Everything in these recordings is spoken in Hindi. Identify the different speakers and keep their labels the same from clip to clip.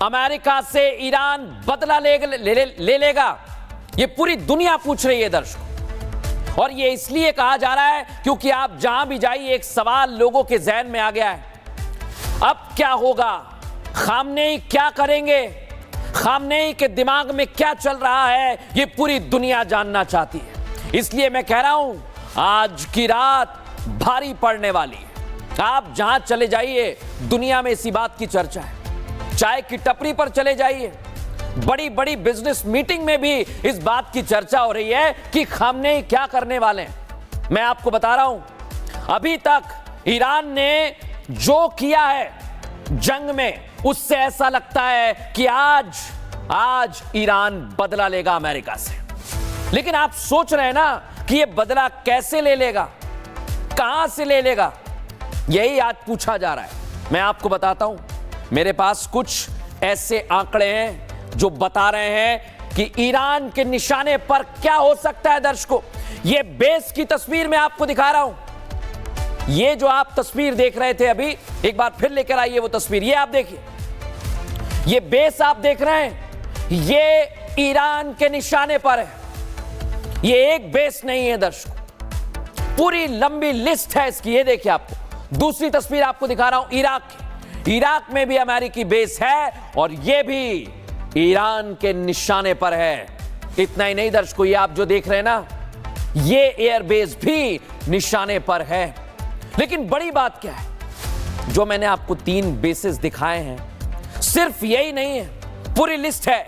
Speaker 1: अमेरिका से ईरान बदला ले लेगा, ये पूरी दुनिया पूछ रही है दर्शकों। और ये इसलिए कहा जा रहा है क्योंकि आप जहां भी जाइए एक सवाल लोगों के जहन में आ गया है, अब क्या होगा, खामनेई क्या करेंगे, खामनेई के दिमाग में क्या चल रहा है, ये पूरी दुनिया जानना चाहती है। इसलिए मैं कह रहा हूं आज की रात भारी पड़ने वाली है। आप जहां चले जाइए दुनिया में इसी बात की चर्चा है। चाय की टपरी पर चले जाइए, बड़ी बड़ी बिजनेस मीटिंग में भी इस बात की चर्चा हो रही है कि खामनेई क्या करने वाले हैं। मैं आपको बता रहा हूं, अभी तक ईरान ने जो किया है जंग में, उससे ऐसा लगता है कि आज ईरान बदला लेगा अमेरिका से। लेकिन आप सोच रहे हैं ना कि यह बदला कैसे ले लेगा, कहां से ले लेगा, यही आज पूछा जा रहा है। मैं आपको बताता हूं, मेरे पास कुछ ऐसे आंकड़े हैं जो बता रहे हैं कि ईरान के निशाने पर क्या हो सकता है। दर्शकों, यह बेस की तस्वीर मैं आपको दिखा रहा हूं। ये जो आप तस्वीर देख रहे थे अभी, एक बार फिर लेकर आइए वो तस्वीर। ये आप देखिए, ये बेस आप देख रहे हैं, ये ईरान के निशाने पर है। ये एक बेस नहीं है दर्शकों, पूरी लंबी लिस्ट है इसकी। ये देखिए, आपको दूसरी तस्वीर आपको दिखा रहा हूं इराक की। इराक में भी अमेरिकी बेस है और यह भी ईरान के निशाने पर है। इतना ही नहीं दर्शकों, ये आप जो देख रहे हैं ना, ये एयरबेस भी निशाने पर है। लेकिन बड़ी बात क्या है, जो मैंने आपको 3 बेसेस दिखाए हैं, सिर्फ यही नहीं है, पूरी लिस्ट है।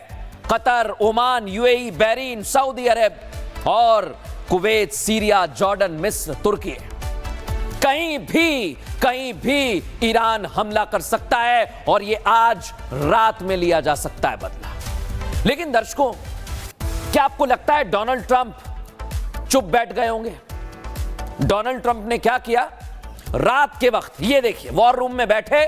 Speaker 1: Qatar, Oman, UAE, Bahrain, Saudi Arab और कुवैत, सीरिया, जॉर्डन, मिस्र, तुर्की। कहीं भी ईरान हमला कर सकता है और यह आज रात में लिया जा सकता है बदला। लेकिन दर्शकों, क्या आपको लगता है डोनाल्ड ट्रंप चुप बैठ गए होंगे? डोनाल्ड ट्रंप ने क्या किया रात के वक्त, ये देखिए, वॉर रूम में बैठे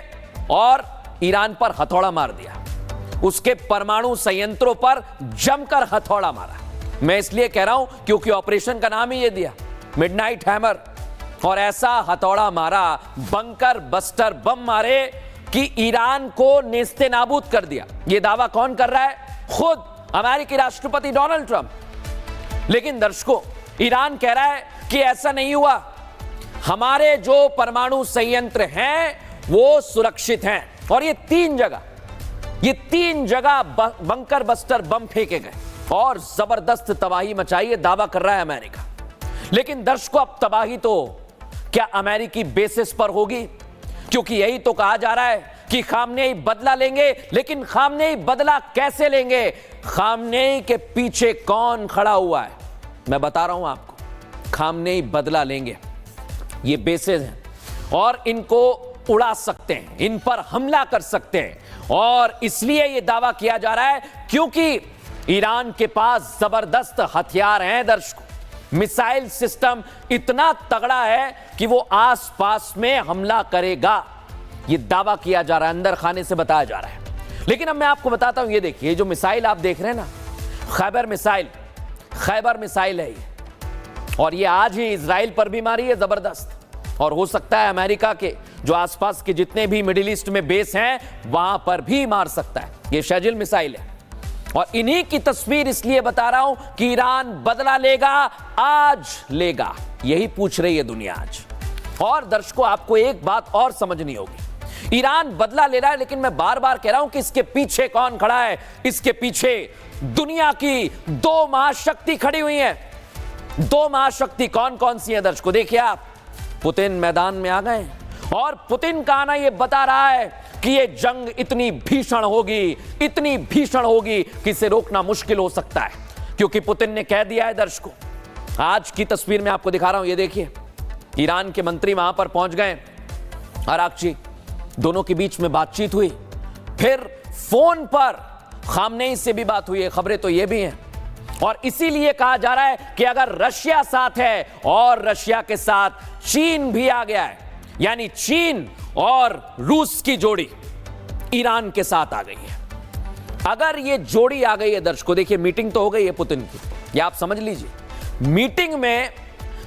Speaker 1: और ईरान पर हथौड़ा मार दिया। उसके परमाणु संयंत्रों पर जमकर हथौड़ा मारा। मैं इसलिए कह रहा हूं क्योंकि ऑपरेशन का नाम ही ये दिया, मिडनाइट हैमर। और ऐसा हथौड़ा मारा, बंकर बस्टर बम मारे कि ईरान को नेस्ते नाबूद कर दिया। यह दावा कौन कर रहा है? खुद अमेरिकी राष्ट्रपति डोनाल्ड ट्रंप। लेकिन दर्शकों, ईरान कह रहा है कि ऐसा नहीं हुआ, हमारे जो परमाणु संयंत्र हैं वो सुरक्षित हैं। और ये 3 जगह बंकर बस्टर बम फेंके गए और जबरदस्त तबाही मचाई, दावा कर रहा है अमेरिका। लेकिन दर्शकों, अब तबाही तो क्या अमेरिकी बेसिस पर होगी? क्योंकि यही तो कहा जा रहा है कि खामनेई बदला लेंगे। लेकिन खामनेई बदला कैसे लेंगे, खामनेई के पीछे कौन खड़ा हुआ है, मैं बता रहा हूं आपको। खामनेई बदला लेंगे, ये बेसिस हैं और इनको उड़ा सकते हैं, इन पर हमला कर सकते हैं। और इसलिए यह दावा किया जा रहा है क्योंकि ईरान के पास जबरदस्त हथियार हैं दर्शकों। मिसाइल सिस्टम इतना तगड़ा है कि वो आसपास में हमला करेगा, ये दावा किया जा रहा है, अंदर खाने से बताया जा रहा है। लेकिन अब मैं आपको बताता हूं, ये देखिए, जो मिसाइल आप देख रहे हैं ना, खैबर मिसाइल है ये। और ये आज ही इजराइल पर भी मारी है जबरदस्त। और हो सकता है अमेरिका के जो आसपास के जितने भी मिडिल ईस्ट में बेस हैं वहां पर भी मार सकता है। ये शैजिल मिसाइल है। और इन्हीं की तस्वीर इसलिए बता रहा हूं कि ईरान बदला लेगा, आज लेगा, यही पूछ रही है दुनिया आज। और दर्शकों, आपको एक बात और समझनी होगी, ईरान बदला ले रहा है, लेकिन मैं बार बार कह रहा हूं कि इसके पीछे कौन खड़ा है। इसके पीछे दुनिया की 2 महाशक्ति खड़ी हुई हैं। 2 महाशक्ति कौन कौन सी हैं दर्शकों? देखिए आप, पुतिन मैदान में आ गए और पुतिन का आना यह बता रहा है कि यह जंग इतनी भीषण होगी कि इसे रोकना मुश्किल हो सकता है। क्योंकि पुतिन ने कह दिया है दर्शकों, आज की तस्वीर में आपको दिखा रहा हूं, ये देखिए, ईरान के मंत्री वहां पर पहुंच गए, अराक्ची, दोनों के बीच में बातचीत हुई। फिर फोन पर खामनेई से भी बात हुई है, खबरें तो ये भी हैं। और इसीलिए कहा जा रहा है कि अगर रशिया साथ है और रशिया के साथ चीन भी आ गया है, यानी चीन और रूस की जोड़ी ईरान के साथ आ गई है। अगर ये जोड़ी आ गई है दर्शकों, देखिए, मीटिंग तो हो गई है पुतिन की, ये आप समझ लीजिए। मीटिंग में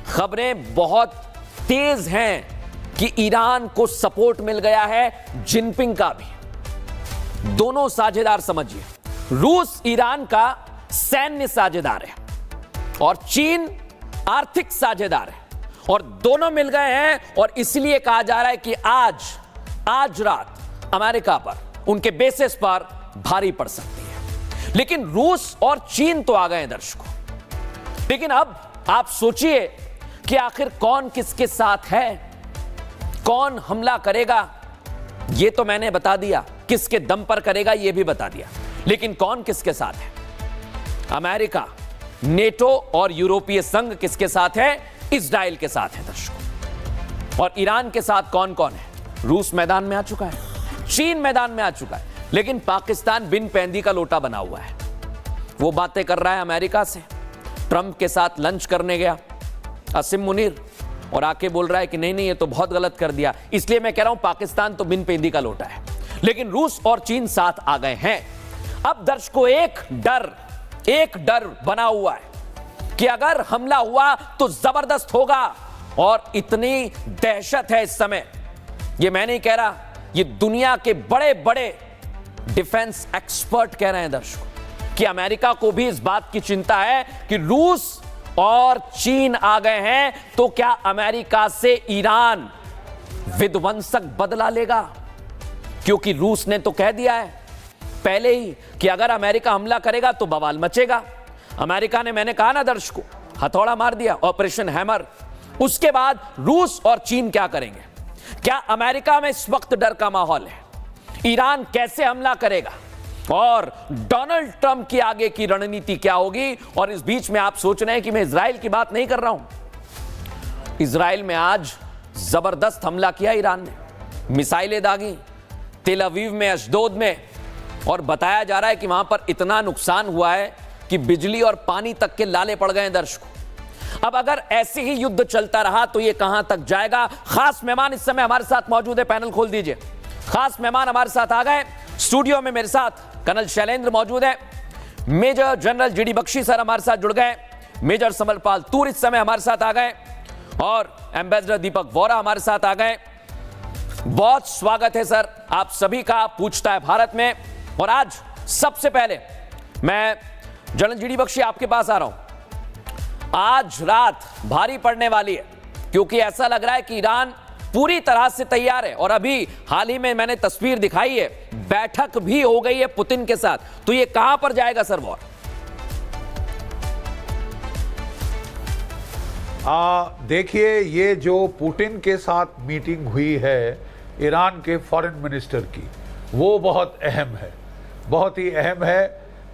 Speaker 1: खबरें बहुत तेज हैं कि ईरान को सपोर्ट मिल गया है जिनपिंग का भी। दोनों साझेदार समझिए, रूस ईरान का सैन्य साझेदार है और चीन आर्थिक साझेदार है, और दोनों मिल गए हैं। और इसलिए कहा जा रहा है कि आज रात अमेरिका पर, उनके बेसिस पर भारी पड़ सकती है। लेकिन रूस और चीन तो आ गए हैं दर्शकों। लेकिन अब आप सोचिए कि आखिर कौन किसके साथ है, कौन हमला करेगा। यह तो मैंने बता दिया, किसके दम पर करेगा यह भी बता दिया, लेकिन कौन किसके साथ है? अमेरिका, नेटो और यूरोपीय संघ किसके साथ है? इजराइल के साथ है दर्शकों। और ईरान के साथ कौन कौन है? रूस मैदान में आ चुका है, चीन मैदान में आ चुका है, लेकिन पाकिस्तान बिन पैंदी का लोटा बना हुआ है। वो बातें कर रहा है अमेरिका से, ट्रंप के साथ लंच करने गया असीम मुनीर, और आके बोल रहा है कि नहीं ये तो बहुत गलत कर दिया। इसलिए मैं कह रहा हूं पाकिस्तान तो बिन पैंदी का लोटा है, लेकिन रूस और चीन साथ आ गए हैं। अब दर्शकों एक डर बना हुआ है कि अगर हमला हुआ तो जबरदस्त होगा, और इतनी दहशत है इस समय। ये मैं नहीं कह रहा, ये दुनिया के बड़े बड़े डिफेंस एक्सपर्ट कह रहे हैं दर्शकों कि अमेरिका को भी इस बात की चिंता है कि रूस और चीन आ गए हैं तो क्या अमेरिका से ईरान विध्वंसक बदला लेगा। क्योंकि रूस ने तो कह दिया है पहले ही कि अगर अमेरिका हमला करेगा तो बवाल मचेगा। अमेरिका ने, मैंने कहा ना दर्शकों, हथौड़ा मार दिया, ऑपरेशन हैमर। उसके बाद रूस और चीन क्या करेंगे? क्या अमेरिका में इस वक्त डर का माहौल है? ईरान कैसे हमला करेगा और डोनाल्ड ट्रंप की आगे की रणनीति क्या होगी? और इस बीच में आप सोच रहे हैं कि मैं इजराइल की बात नहीं कर रहा हूं। इजराइल में आज जबरदस्त हमला किया ईरान ने, मिसाइलें दागी तेल अवीव में, अशदोद में, और बताया जा रहा है कि वहां पर इतना नुकसान हुआ है कि बिजली और पानी तक के लाले पड़ गए दर्शकों। अब अगर ऐसे ही युद्ध चलता रहा तो ये कहां तक जाएगा? खास मेहमान इस समय हमारे साथ मौजूद है, पैनल खोल दीजिए। खास मेहमान हमारे साथ आ गए स्टूडियो में, मेरे साथ कर्नल शैलेंद्र मौजूद है, major general GD Bakshi sir हमारे साथ जुड़ गए, मेजर समरपाल तूर इस समय हमारे साथ आ गए, और एम्बेसडर दीपक वोरा हमारे साथ आ गए। बहुत स्वागत है सर आप सभी का पूछता है भारत में। और आज सबसे पहले मैं जनरल जीडी बख्शी आपके पास आ रहा हूं। आज रात भारी पड़ने वाली है, क्योंकि ऐसा लग रहा है कि ईरान पूरी तरह से तैयार है, और अभी हाल ही में मैंने तस्वीर दिखाई है, बैठक भी हो गई है पुतिन के साथ। तो ये कहां पर जाएगा सर वॉर?
Speaker 2: देखिए, ये जो पुतिन के साथ मीटिंग हुई है ईरान के फॉरेन मिनिस्टर की, वो बहुत अहम है, बहुत ही अहम है,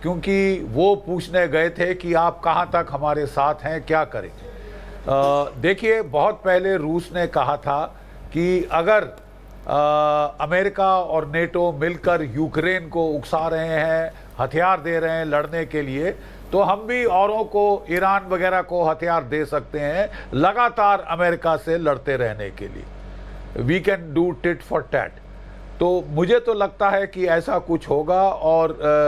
Speaker 2: क्योंकि वो पूछने गए थे कि आप कहां तक हमारे साथ हैं, क्या करें। देखिए, बहुत पहले रूस ने कहा था कि अगर अमेरिका और नेटो मिलकर यूक्रेन को उकसा रहे हैं, हथियार दे रहे हैं लड़ने के लिए, तो हम भी औरों को, ईरान वगैरह को हथियार दे सकते हैं लगातार अमेरिका से लड़ते रहने के लिए। We can do tit for tat. तो मुझे तो लगता है कि ऐसा कुछ होगा, और